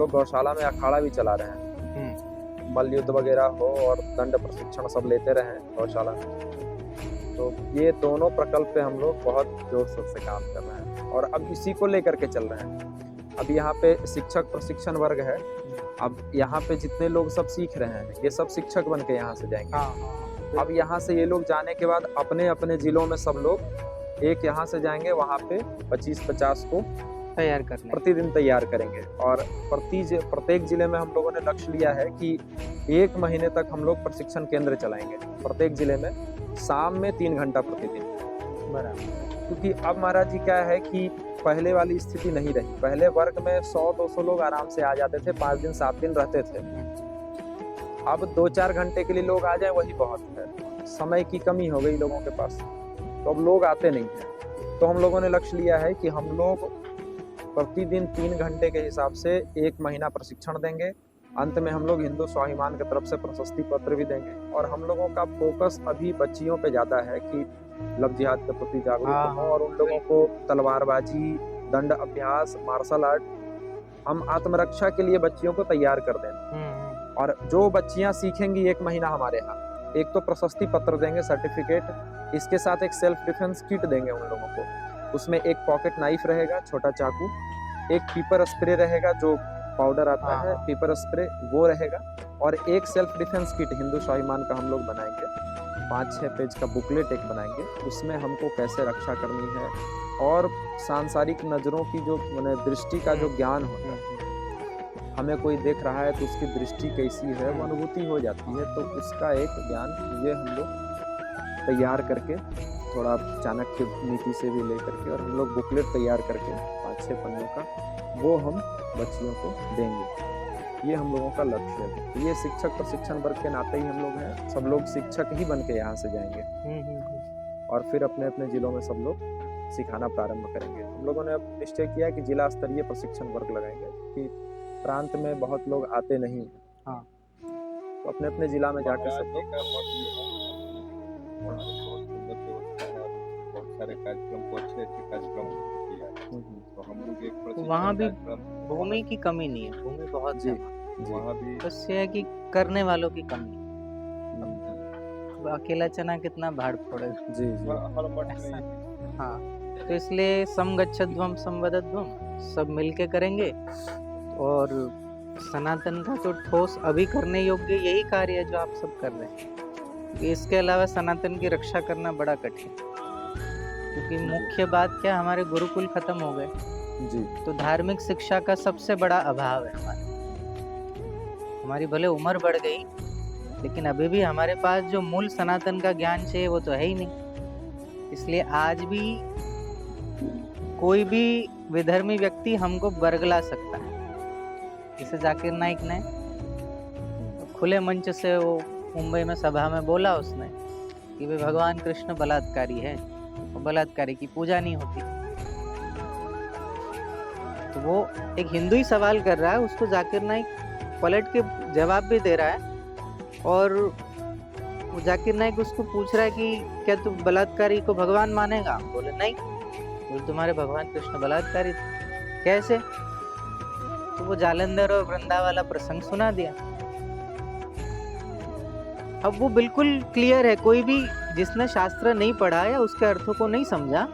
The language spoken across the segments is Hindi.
लोग गौशाला में अखाड़ा भी चला रहे हैं, मल्ल युद्ध वगैरह हो और दंड प्रशिक्षण सब लेते रहे गौशाला में। तो ये दोनों प्रकल्प पे हम लोग बहुत जोर शोर से काम कर रहे हैं और अब इसी को लेकर के चल रहे हैं। अब यहाँ पे शिक्षक प्रशिक्षण वर्ग है, अब यहाँ पे जितने लोग सब सीख रहे हैं ये सब शिक्षक बन के यहाँ से जाएंगे। अब यहाँ से ये लोग जाने के बाद अपने अपने जिलों में सब लोग एक यहाँ से जाएंगे, वहाँ पे 25-50 को तैयार करने प्रतिदिन तैयार करेंगे। और प्रत्येक जिले में हम लोगों ने लक्ष्य लिया है कि 1 महीने तक हम लोग प्रशिक्षण केंद्र चलाएंगे प्रत्येक जिले में, शाम में 3 घंटा प्रतिदिन। बराबर। क्योंकि अब महाराज जी क्या है कि पहले वाली स्थिति नहीं रही। पहले वर्ग में 100-200 लोग आराम से आ जाते थे, 5 दिन 7 दिन रहते थे। अब 2-4 घंटे के लिए लोग आ जाए वही बहुत है। समय की कमी हो गई लोगों के पास, तो अब लोग आते नहीं हैं। तो हम लोगों ने लक्ष्य लिया है कि हम लोग प्रतिदिन 3 घंटे के हिसाब से 1 महीना प्रशिक्षण देंगे। अंत में हम लोग हिंदू स्वाभिमान की तरफ से प्रशस्ति पत्र भी देंगे। और हम लोगों का फोकस अभी बच्चियों पे ज़्यादा है कि लव जिहाद के प्रति जागरूक हो और उन लोगों को तलवारबाजी, दंड अभ्यास, मार्शल आर्ट, हम आत्मरक्षा के लिए बच्चियों को तैयार कर दें। और जो बच्चियां सीखेंगी 1 महीना हमारे यहाँ, एक तो प्रशस्ति पत्र देंगे, सर्टिफिकेट, इसके साथ एक सेल्फ डिफेंस किट देंगे उन लोगों को। उसमें एक पॉकेट नाइफ रहेगा, छोटा चाकू, एक पीपर स्प्रे रहेगा, जो पाउडर आता है पीपर स्प्रे, वो रहेगा, और एक सेल्फ डिफेंस किट हिंदू स्वाभिमान का हम लोग बनाएंगे। 5-6 पेज का बुकलेट एक बनाएंगे, उसमें हमको कैसे रक्षा करनी है और सांसारिक नज़रों की जो मैंने दृष्टि का जो ज्ञान होता है, हमें कोई देख रहा है तो उसकी दृष्टि कैसी है वो अनुभूति हो जाती है। तो उसका एक ज्ञान ये हम लोग तैयार करके, थोड़ा चाणक्य नीति से भी लेकर के, और हम लोग बुकलेट तैयार करके 5-6 पन्नों का, वो हम बच्चियों को देंगे। ये हम लोगों का लक्ष्य है। ये शिक्षक प्रशिक्षण वर्ग के नाते ही हम लोग हैं, सब लोग शिक्षक ही बन के यहाँ से जाएंगे और फिर अपने अपने जिलों में सब लोग सिखाना प्रारंभ करेंगे। हम लोगों ने अब निश्चय किया कि जिला स्तरीय प्रशिक्षण वर्ग लगाएंगे, कि प्रांत में बहुत लोग आते नहीं हैं, तो अपने अपने जिला में जाकर सब लोग बहुत सारे कार्यक्रम को अच्छे कार्यक्रम किया। तो हम लोग एक वहाँ भी भूमि की कमी नहीं है, भूमि बहुत है वहाँ भी, बस ये है कि करने वालों की कमी। अकेला चना कितना भाड़ फोड़ेगा। जी हर मठ में। हाँ, तो इसलिए समगच्छध्वम समवदध्वम सब मिलके करेंगे। और सनातन का तो ठोस अभी करने योग्य यही कार्य है जो आप सब कर रहे हैं। इसके अलावा सनातन की रक्षा करना बड़ा कठिन, क्योंकि मुख्य बात क्या, हमारे गुरुकुल खत्म हो गए जी। तो धार्मिक शिक्षा का सबसे बड़ा अभाव है हमारी भले उम्र बढ़ गई, लेकिन अभी भी हमारे पास जो मूल सनातन का ज्ञान चाहिए वो तो है ही नहीं। इसलिए आज भी कोई भी विधर्मी व्यक्ति हमको बरगला सकता है। जैसे जाकिर नाइक ने खुले मंच से वो मुंबई में सभा में बोला उसने कि वे भगवान कृष्ण बलात्कारी है, और बलात्कारी की पूजा नहीं होती। तो वो एक हिंदू ही सवाल कर रहा है, उसको जाकिर नाइक पलट के जवाब भी दे रहा है। और वो जाकिर नाइक उसको पूछ रहा है कि क्या तू बलात्कारी को भगवान मानेगा? बोले नहीं। बोले तुम्हारे भगवान कृष्ण बलात्कारी थे, कैसे? तो वो जालंधर और वृंदा वाला प्रसंग सुना दिया। अब वो बिल्कुल क्लियर है, कोई भी जिसने शास्त्र नहीं पढ़ा या उसके अर्थों को नहीं समझा,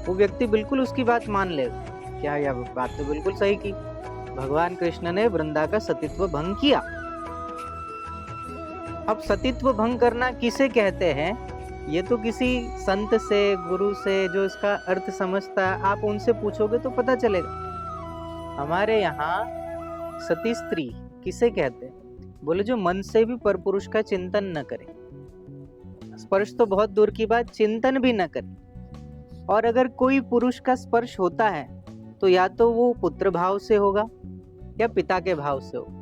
वो व्यक्ति बिल्कुल उसकी बात मान लेगा। क्या यह बात तो बिल्कुल सही की, भगवान कृष्ण ने वृंदा का सतीत्व भंग किया। अब सतीत्व भंग करना किसे कहते हैं, ये तो किसी संत से, गुरु से जो इसका अर्थ समझता है, आप उनसे पूछोगे तो पता चलेगा। हमारे यहाँ सती स्त्री किसे कहते हैं? बोले जो मन से भी परपुरुष का चिंतन न करे, स्पर्श तो बहुत दूर की बात, चिंतन भी न करे। और अगर कोई पुरुष का स्पर्श होता है तो या तो वो पुत्र भाव से होगा या पिता के भाव से होगा।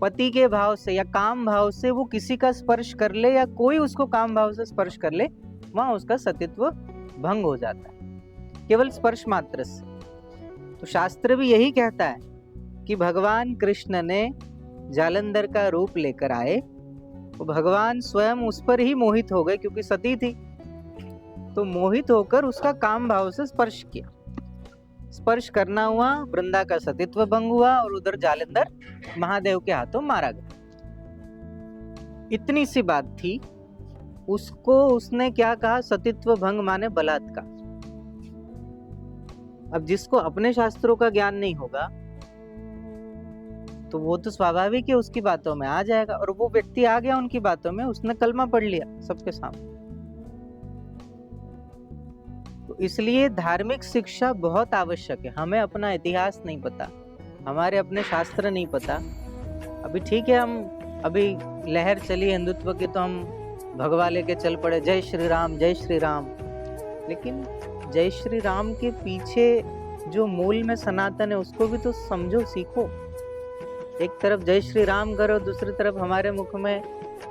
पति के भाव से या काम भाव से वो किसी का स्पर्श कर ले, या कोई उसको काम भाव से स्पर्श कर ले, वहां उसका सतीत्व भंग हो जाता है, केवल स्पर्श मात्र से। तो शास्त्र भी यही कहता है कि भगवान कृष्ण ने जालंधर का रूप लेकर आए, तो भगवान स्वयं उस पर ही मोहित हो गए, क्योंकि सती थी, तो मोहित होकर उसका काम भाव से स्पर्श किया। स्पर्श करना हुआ, वृंदा का सतीत्व भंग हुआ और उधर जालंधर महादेव के हाथों मारा गया। इतनी सी बात थी, उसको उसने क्या कहा, सतीत्व भंग माने बलात्कार। अब जिसको अपने शास्त्रों का ज्ञान नहीं होगा तो वो तो स्वाभाविक है उसकी बातों में आ जाएगा, और वो व्यक्ति आ गया उनकी बातों में, उसने कलमा पढ़ लिया सबके सामने। तो इसलिए धार्मिक शिक्षा बहुत आवश्यक है। हमें अपना इतिहास नहीं पता, हमारे अपने शास्त्र नहीं पता। अभी ठीक है, हम अभी लहर चली हिंदुत्व की तो हम भगवा लेके चल पड़े, जय श्री राम जय श्री राम। लेकिन जय श्री राम के पीछे जो मूल में सनातन है उसको भी तो समझो, सीखो। एक तरफ जय श्री राम करो, दूसरी तरफ हमारे मुख में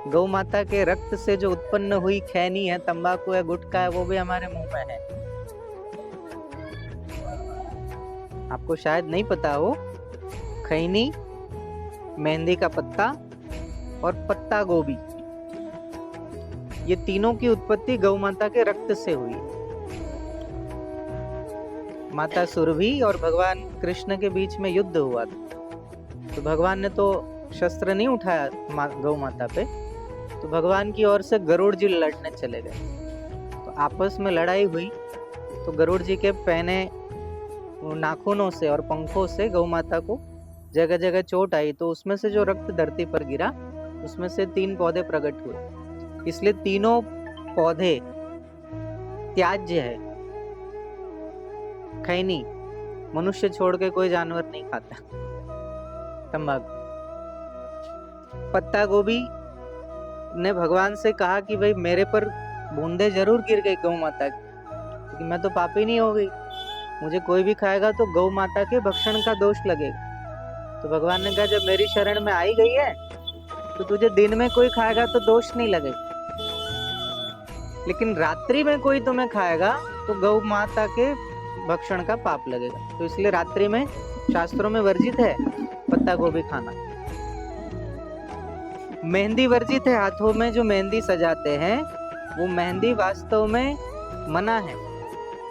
गौ माता के रक्त से जो उत्पन्न हुई खैनी है, तंबाकू है, गुटखा है, वो भी हमारे मुंह में है। आपको शायद नहीं पता हो, खैनी, मेहंदी का पत्ता और पत्ता गोभी, ये तीनों की उत्पत्ति गौ माता के रक्त से हुई। माता सुरभि और भगवान कृष्ण के बीच में युद्ध हुआ था, तो भगवान ने तो शस्त्र नहीं उठाया गौ माता पे, तो भगवान की ओर से गरुड़ जी लड़ने चले गए। तो आपस में लड़ाई हुई, तो गरुड़ जी के पहने नाखूनों से और पंखों से गौ माता को जगह जगह चोट आई, तो उसमें से जो रक्त धरती पर गिरा उसमें से 3 पौधे प्रकट हुए। इसलिए तीनों पौधे त्याज्य है। खैनी मनुष्य छोड़ के कोई जानवर नहीं खाता, तंबाकू। पत्ता गोभी ने भगवान से कहा कि भाई मेरे पर बूंदे जरूर गिर गई गौ माता की, क्योंकि मैं तो पापी नहीं हो गई, मुझे कोई भी खाएगा तो गौ माता के भक्षण का दोष लगेगा। तो भगवान ने कहा जब मेरी शरण में आई गई है तो तुझे दिन में कोई खाएगा तो दोष नहीं लगेगा, लेकिन रात्रि में कोई तुम्हें खाएगा तो गौ माता के भक्षण का पाप लगेगा। तो इसलिए रात्रि में शास्त्रों में वर्जित है पत्ता गोभी खाना। मेहंदी वर्जित है, हाथों में जो मेहंदी सजाते हैं वो मेहंदी वास्तव में मना है।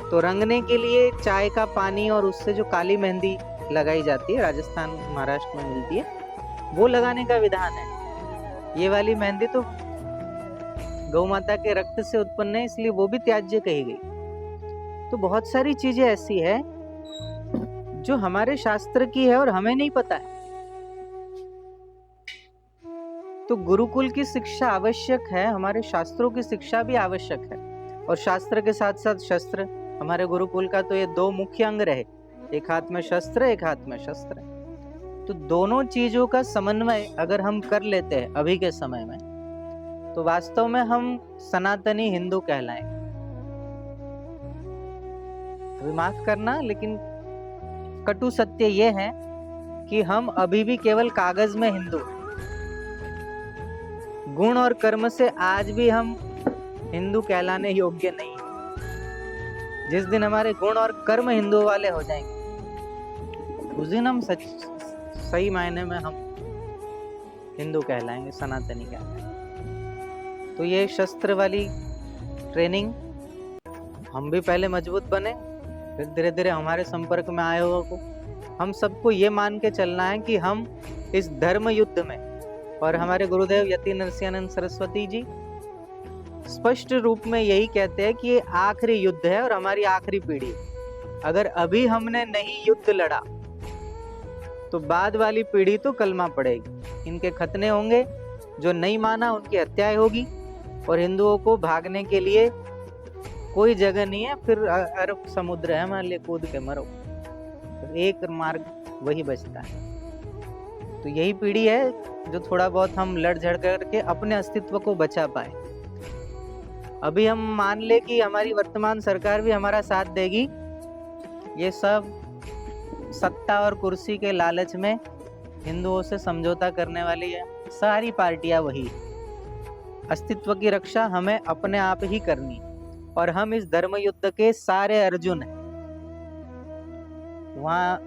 तो रंगने के लिए चाय का पानी और उससे जो काली मेहंदी लगाई जाती है, राजस्थान महाराष्ट्र में मिलती है, वो लगाने का विधान है। ये वाली मेहंदी तो गौ माता के रक्त से उत्पन्न है, इसलिए वो भी त्याज्य कही गई। तो बहुत सारी चीजें ऐसी है जो हमारे शास्त्र की है और हमें नहीं पता है। तो गुरुकुल की शिक्षा आवश्यक है, हमारे शास्त्रों की शिक्षा भी आवश्यक है, और शास्त्र के साथ साथ शस्त्र। हमारे गुरुकुल का तो ये 2 मुख्य अंग रहे, एक हाथ में शस्त्र, एक हाथ में शस्त्र। तो दोनों चीजों का समन्वय अगर हम कर लेते हैं अभी के समय में, तो वास्तव में हम सनातनी हिंदू कहलाएंगे। अभी माफ करना, लेकिन कटु सत्य ये है कि हम अभी भी केवल कागज में हिंदू हैं। गुण और कर्म से आज भी हम हिंदू कहलाने योग्य नहीं हैं। जिस दिन हमारे गुण और कर्म हिंदू वाले हो जाएंगे, उस दिन हम सही मायने में हम हिंदू कहलाएंगे, सनातनी कहलाएंगे। तो ये शस्त्र वाली ट्रेनिंग, हम भी पहले मजबूत बने, फिर धीरे धीरे हमारे संपर्क में आए हुए को हम सबको ये मान के चलना है कि हम इस धर्म युद्ध में, और हमारे गुरुदेव यति नरसिंहानंद सरस्वती जी स्पष्ट रूप में यही कहते हैं कि ये आखिरी युद्ध है और हमारी आखिरी पीढ़ी है। अगर अभी हमने नहीं युद्ध लड़ा तो बाद वाली पीढ़ी तो कलमा पड़ेगी, इनके खतने होंगे, जो नहीं माना उनकी हत्याएं होगी, और हिंदुओं को भागने के लिए कोई जगह नहीं है, फिर अरब समुद्र है हमारे लिए, कूद के मरो। तो एक मार्ग वही बचता है। तो यही पीढ़ी है जो थोड़ा बहुत हम लड़ झड़ करके अपने अस्तित्व को बचा पाए। अभी हम मान ले कि हमारी वर्तमान सरकार भी हमारा साथ देगी, ये सब सत्ता और कुर्सी के लालच में हिंदुओं से समझौता करने वाली है। सारी पार्टियां वही, अस्तित्व की रक्षा हमें अपने आप ही करनी, और हम इस धर्म युद्ध के सारे अर्जुन हैं। वहाँ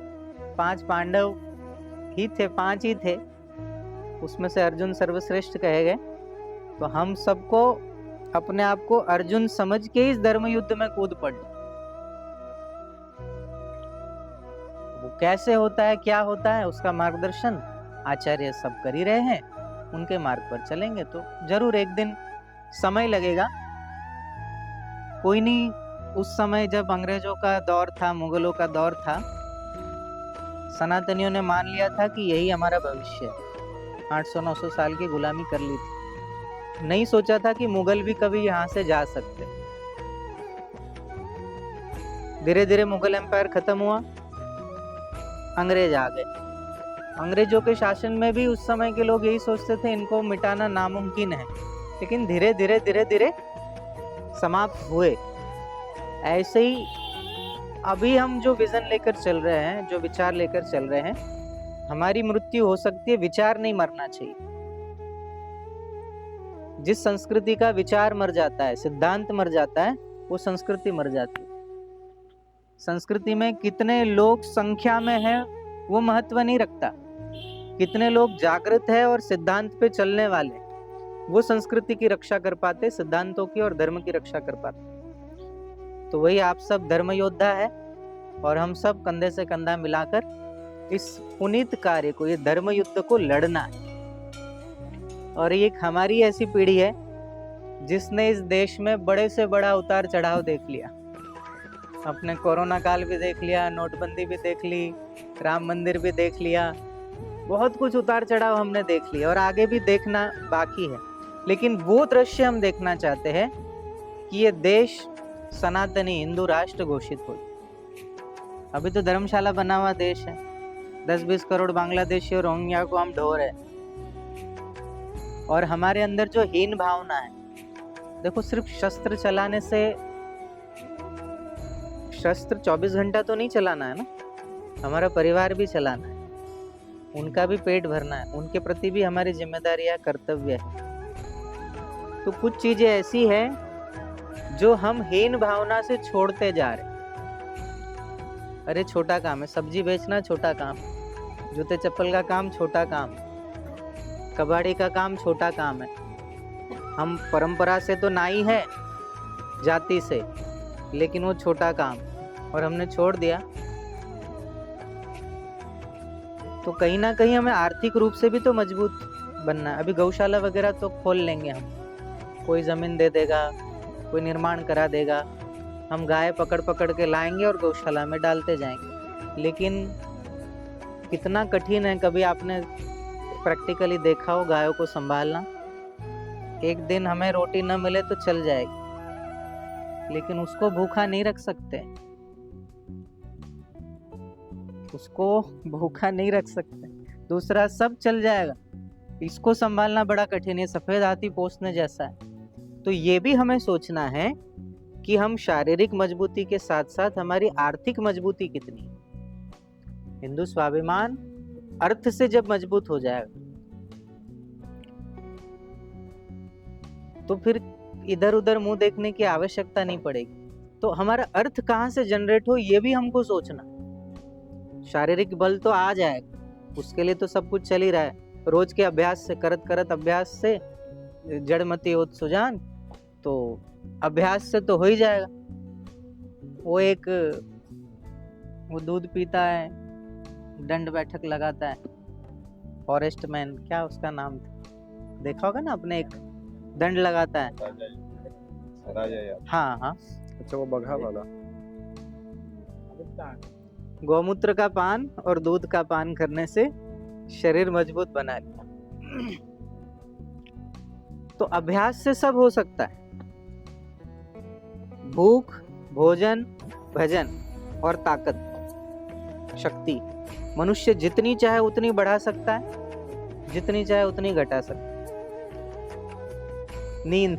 5 पांडव ही थे, 5 ही थे, उसमें से अर्जुन सर्वश्रेष्ठ कहे गए। तो हम सबको अपने आप को अर्जुन समझ के इस धर्म युद्ध में कूद पड़ना। कैसे होता है, क्या होता है, उसका मार्गदर्शन आचार्य सब कर ही रहे हैं। उनके मार्ग पर चलेंगे तो जरूर एक दिन समय लगेगा। कोई नहीं, उस समय जब अंग्रेजों का दौर था, मुगलों का दौर था, सनातनियों ने मान लिया था कि यही हमारा भविष्य है। 800-900 साल की गुलामी कर ली थी। नहीं सोचा था कि मुगल भी कभी यहाँ से जा सकते। धीरे धीरे मुगल एम्पायर खत्म हुआ, अंग्रेज आ गए। अंग्रेजों के शासन में भी उस समय के लोग यही सोचते थे इनको मिटाना नामुमकिन है, लेकिन धीरे धीरे धीरे धीरे समाप्त हुए। ऐसे ही अभी हम जो विजन लेकर चल रहे हैं, जो विचार लेकर चल रहे हैं, हमारी मृत्यु हो सकती है, विचार नहीं मरना चाहिए। जिस संस्कृति का विचार मर जाता है, सिद्धांत मर जाता है, वो संस्कृति मर जाती है। संस्कृति में कितने लोग संख्या में हैं वो महत्व नहीं रखता, कितने लोग जागृत है और सिद्धांत पे चलने वाले, वो संस्कृति की रक्षा कर पाते, सिद्धांतों की और धर्म की रक्षा कर पाते। तो वही आप सब धर्म योद्धा है और हम सब कंधे से कंधा मिलाकर इस पुनीत कार्य को, ये धर्म युद्ध को लड़ना है। और ये एक हमारी ऐसी पीढ़ी है जिसने इस देश में बड़े से बड़ा उतार चढ़ाव देख लिया। अपने कोरोना काल भी देख लिया, नोटबंदी भी देख ली, राम मंदिर भी देख लिया, बहुत कुछ उतार चढ़ाव हमने देख लिया और आगे भी देखना बाकी है। लेकिन वो दृश्य हम देखना चाहते हैं कि ये देश सनातनी हिंदू राष्ट्र घोषित हो। अभी तो धर्मशाला बना हुआ देश है, 10-20 करोड़ बांग्लादेशी और रोहिंग्या को हम ढो रहे हैं। और हमारे अंदर जो हीन भावना है, देखो सिर्फ शस्त्र चलाने से, शस्त्र 24 घंटा तो नहीं चलाना है ना, हमारा परिवार भी चलाना है, उनका भी पेट भरना है, उनके प्रति भी हमारी जिम्मेदारी या कर्तव्य है। तो कुछ चीजें ऐसी है जो हम हीन भावना से छोड़ते जा रहे। अरे छोटा काम है, सब्जी बेचना छोटा काम, जूते चप्पल का काम छोटा काम, कबाड़ी का काम छोटा काम है। हम परंपरा से तो नाई है, जाति से, लेकिन वो छोटा काम और हमने छोड़ दिया। तो कहीं ना कहीं हमें आर्थिक रूप से भी तो मजबूत बनना है। अभी गौशाला वगैरह तो खोल लेंगे हम, कोई जमीन दे देगा, कोई निर्माण करा देगा, हम गाय पकड़ पकड़ के लाएंगे और गौशाला में डालते जाएंगे। लेकिन कितना कठिन है, कभी आपने प्रैक्टिकली देखा हो गायों को संभालना। एक दिन हमें रोटी न मिले तो चल जाएगी, लेकिन उसको भूखा नहीं रख सकते, उसको भूखा नहीं रख सकते। दूसरा सब चल जाएगा, इसको संभालना बड़ा कठिन है, सफेद हाथी पोसने जैसा है। तो ये भी हमें सोचना है कि हम शारीरिक मजबूती के साथ साथ हमारी आर्थिक मजबूती कितनी है। हिंदू स्वाभिमान अर्थ से जब मजबूत हो जाएगा तो फिर इधर उधर मुंह देखने की आवश्यकता नहीं पड़ेगी। तो हमारा अर्थ कहाँ से जनरेट हो, ये भी हमको सोचना। शारीरिक बल तो आ जाएगा, उसके लिए तो सब कुछ चल ही रहा है, रोज के अभ्यास से, करत करत अभ्यास से जड़मति होत सुजान, तो अभ्यास से तो हो ही जाएगा। वो दूध पीता है, दंड बैठक लगाता है, फॉरेस्ट मैन, क्या उसका नाम था, देखा होगा ना आपने, एक दंड लगाता है, राजा यार। हाँ हाँ, अच्छा वो बघा वाला। गौमूत्र का पान और दूध का पान करने से शरीर मजबूत बना लिया। तो अभ्यास से सब हो सकता है। भूख, भोजन, भजन और ताकत, शक्ति मनुष्य जितनी चाहे उतनी बढ़ा सकता है, जितनी चाहे उतनी घटा सकता है। नींद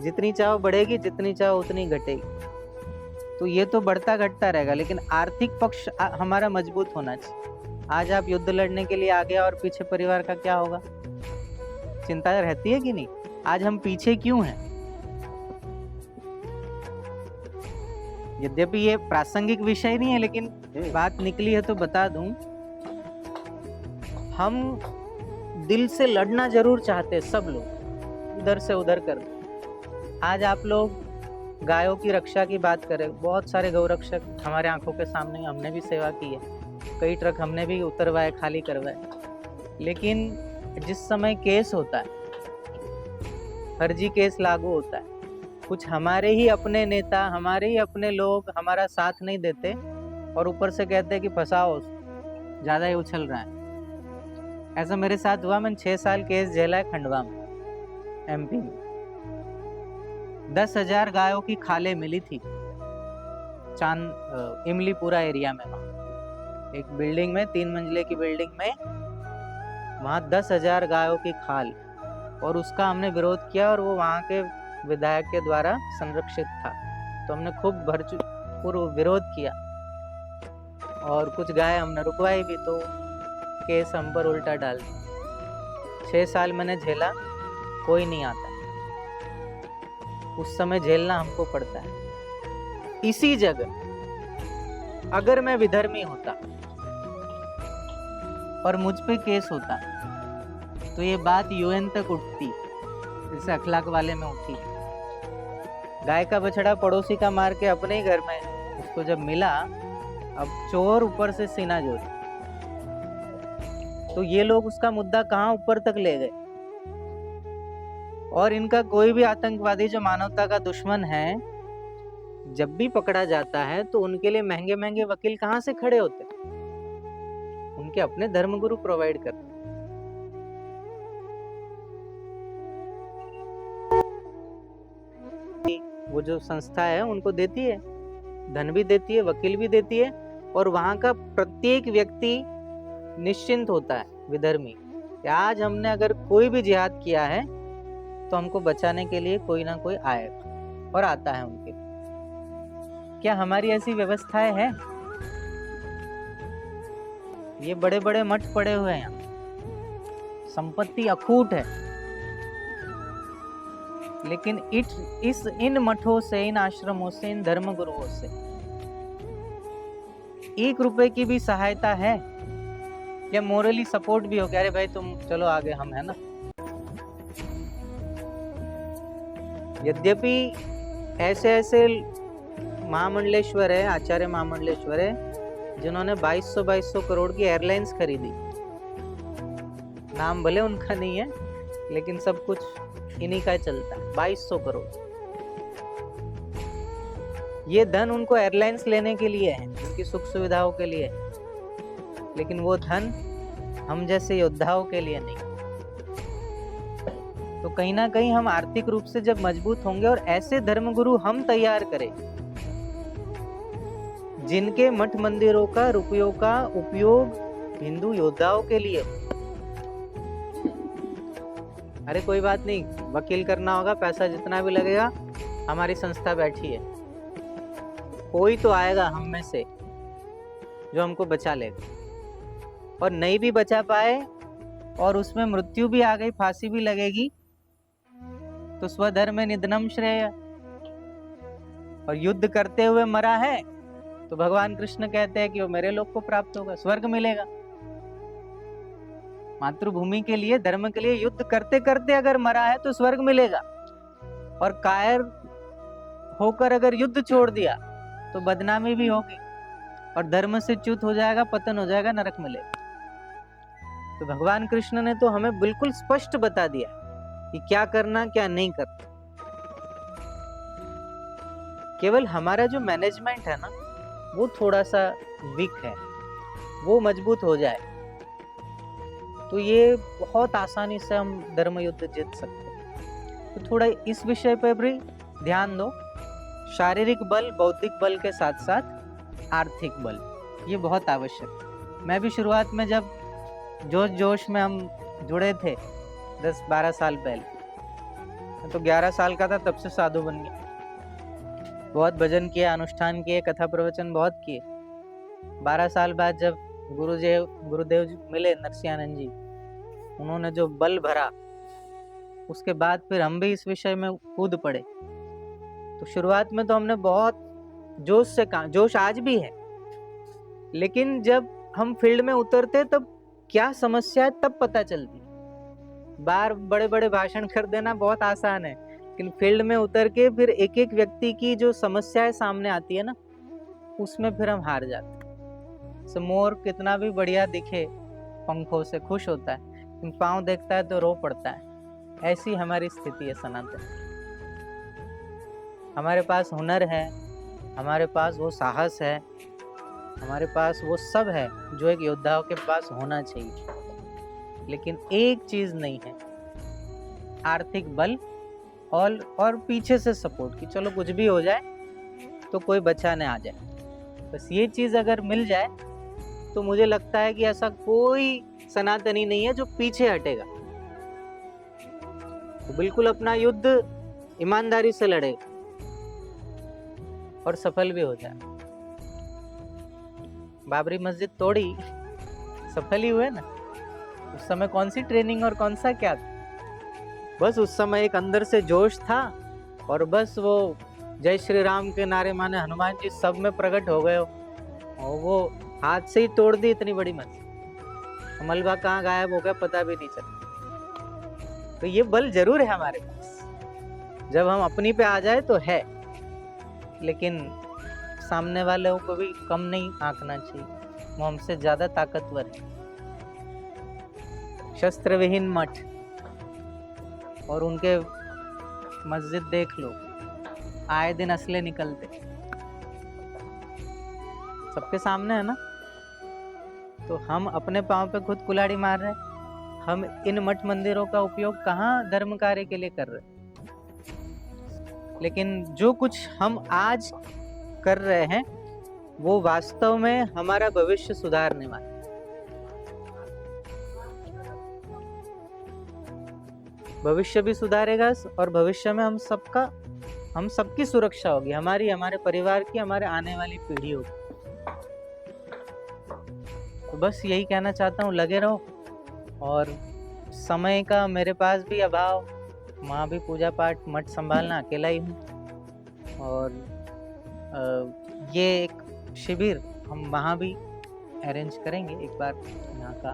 जितनी चाहो बढ़ेगी, जितनी चाहो उतनी घटेगी। तो ये तो बढ़ता घटता रहेगा, लेकिन आर्थिक पक्ष हमारा मजबूत होना चाहिए। आज आप युद्ध लड़ने के लिए आ गया और पीछे परिवार का क्या होगा, चिंता रहती है कि नहीं? आज हम पीछे क्यों हैं? यद्यपि ये प्रासंगिक विषय नहीं है, लेकिन बात निकली है तो बता दूं। हम दिल से लड़ना जरूर चाहते हैं, सब लोग इधर से उधर कर। आज आप लोग गायों की रक्षा की बात करें, बहुत सारे गौरक्षक हमारे आंखों के सामने, हमने भी सेवा की है। कई ट्रक हमने भी उतरवाए, खाली करवाए। लेकिन जिस समय केस होता है, फर्जी केस लागू होता है, कुछ हमारे ही अपने नेता, हमारे ही अपने लोग हमारा साथ नहीं देते और ऊपर से कहते हैं कि फंसाओ, ज़्यादा ही उछल रहा है। ऐसा मेरे साथ हुआ। मैंने 6 साल केस झेला है खंडवा में, MP में। 10,000 गायों की खालें मिली थी इमलीपुरा एरिया में। वहाँ एक बिल्डिंग में, 3 मंजिले की बिल्डिंग में, वहाँ 10,000 गायों की खाल, और उसका हमने विरोध किया और वो वहाँ के विधायक के द्वारा संरक्षित था। तो हमने खूब भरपूर विरोध किया और कुछ गाय हमने रुकवाई भी, तो केस हम पर उल्टा डाल दिया। 6 साल मैंने झेला, कोई नहीं आता। उस समय झेलना हमको पड़ता है। इसी जगह अगर मैं विधर्मी होता और मुझ पे केस होता तो ये बात UN तक उठती, जैसे अखलाक वाले में उठी। गाय का बछड़ा पड़ोसी का मार के अपने ही घर में उसको जब मिला, अब चोर ऊपर से सीना जोड़, तो ये लोग उसका मुद्दा कहाँ ऊपर तक ले गए। और इनका कोई भी आतंकवादी जो मानवता का दुश्मन है, जब भी पकड़ा जाता है तो उनके लिए महंगे महंगे वकील कहाँ से खड़े होते? उनके अपने धर्मगुरु प्रोवाइड करते। वो जो संस्था है उनको देती है, धन भी देती है, वकील भी देती है, और वहां का प्रत्येक व्यक्ति निश्चिंत होता है विधर्मी। आज हमने अगर कोई भी जिहाद किया है तो हमको बचाने के लिए कोई ना कोई आएगा और आता है उनके। क्या हमारी ऐसी व्यवस्थाएं हैं? ये बड़े बड़े मठ पड़े हुए हैं, संपत्ति अखूट है, लेकिन इन मठों से, इन आश्रमों से, इन धर्मगुरुओं से 1 रुपए की भी सहायता है या मोरली सपोर्ट भी हो? क्या अरे भाई तुम चलो आगे, हम है ना। यद्यपि ऐसे महामंडलेश्वर है, आचार्य महामंडलेश्वर है, जिन्होंने 2200 करोड़ की एयरलाइंस खरीदी। नाम भले उनका नहीं है, लेकिन सब कुछ इन्हीं का चलता है। 2200 करोड़ ये धन उनको एयरलाइंस लेने के लिए है, उनकी सुख सुविधाओं के लिए है, लेकिन वो धन हम जैसे योद्धाओं के लिए नहीं। तो कहीं ना कहीं हम आर्थिक रूप से जब मजबूत होंगे और ऐसे धर्मगुरु हम तैयार करें जिनके मठ मंदिरों का रुपयों का उपयोग हिंदू योद्धाओं के लिए। अरे कोई बात नहीं, वकील करना होगा, पैसा जितना भी लगेगा, हमारी संस्था बैठी है, कोई तो आएगा हम में से जो हमको बचा लेगा। और नहीं भी बचा पाए और उसमें मृत्यु भी आ गई, फांसी भी लगेगी, तो स्वधर्मे निधनम श्रेय। और युद्ध करते हुए मरा है तो भगवान कृष्ण कहते हैं कि वो मेरे लोक को प्राप्त होगा, स्वर्ग मिलेगा। मातृभूमि के लिए, धर्म के लिए युद्ध करते करते अगर मरा है तो स्वर्ग मिलेगा। और कायर होकर अगर युद्ध छोड़ दिया तो बदनामी भी होगी और धर्म से च्युत हो जाएगा, पतन हो जाएगा, नरक मिलेगा। तो भगवान कृष्ण ने तो हमें बिल्कुल स्पष्ट बता दिया कि क्या करना क्या नहीं करना। केवल हमारा जो मैनेजमेंट है ना, वो थोड़ा सा वीक है, वो मजबूत हो जाए तो ये बहुत आसानी से हम धर्म युद्ध जीत सकते हैं। तो थोड़ा इस विषय पर भी ध्यान दो। शारीरिक बल, बौद्धिक बल के साथ साथ आर्थिक बल, ये बहुत आवश्यक है। मैं भी शुरुआत में जब जोश में हम जुड़े थे 10-12 साल पहले, तो 11 साल का था, तब से साधु बन गया। बहुत भजन किए, अनुष्ठान किए, कथा प्रवचन बहुत किए। 12 साल बाद जब गुरुदेव जी मिले, नरसिंहानंद जी, उन्होंने जो बल भरा, उसके बाद फिर हम भी इस विषय में कूद पड़े। तो शुरुआत में तो हमने बहुत जोश से काम, जोश आज भी है, लेकिन जब हम फील्ड में उतरते तब क्या समस्या है तब पता चलती। बार बड़े बड़े भाषण कर देना बहुत आसान है, लेकिन फील्ड में उतर के फिर एक एक व्यक्ति की जो समस्याएं सामने आती है ना, उसमें फिर हम हार जाते हैं। से मोर कितना भी बढ़िया दिखे पंखों से खुश होता है, लेकिन पाँव देखता है तो रो पड़ता है। ऐसी हमारी स्थिति है सनातन। हमारे पास हुनर है, हमारे पास वो साहस है, हमारे पास वो सब है जो एक योद्धाओं के पास होना चाहिए, लेकिन एक चीज नहीं है, आर्थिक बल और पीछे से सपोर्ट, कि चलो कुछ भी हो जाए तो कोई बचाने आ जाए। बस ये चीज अगर मिल जाए तो मुझे लगता है कि ऐसा कोई सनातनी नहीं है जो पीछे हटेगा। तो बिल्कुल अपना युद्ध ईमानदारी से लड़ेगा और सफल भी हो जाए। बाबरी मस्जिद तोड़ी, सफल ही हुए ना। उस समय कौन सी ट्रेनिंग और कौन सा क्या था, बस उस समय एक अंदर से जोश था और बस वो जय श्री राम के नारे माने हनुमान जी सब में प्रकट हो गए हो, और वो हाथ से ही तोड़ दी इतनी बड़ी मस्जिद। मलबा कहाँ गायब हो गया पता भी नहीं चला। तो ये बल जरूर है हमारे पास, जब हम अपनी पे आ जाए तो है, लेकिन सामने वाले को भी कम नहीं आंकना चाहिए, वो हमसे ज्यादा ताकतवर है। शस्त्र विहीन मठ और उनके मस्जिद देख लो, आए दिन असले निकलते, सबके सामने है ना। तो हम अपने पांव पे खुद कुल्हाड़ी मार रहे हैं। हम इन मठ मंदिरों का उपयोग कहाँ धर्म कार्य के लिए कर रहे हैं, लेकिन जो कुछ हम आज कर रहे हैं वो वास्तव में हमारा भविष्य सुधारने वाला है। भविष्य भी सुधारेगा और भविष्य में हम सबकी सुरक्षा होगी, हमारी, हमारे परिवार की, हमारे आने वाली पीढ़ी होगी। तो बस यही कहना चाहता हूँ, लगे रहो। और समय का मेरे पास भी अभाव, वहाँ भी पूजा पाठ मठ संभालना, अकेला ही हूँ। और ये एक शिविर हम वहाँ भी अरेंज करेंगे, एक बार यहाँ का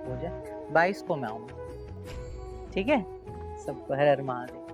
हो जाए। 22 को मैं आऊँगा, ठीक है। सबको हर हर महादेव।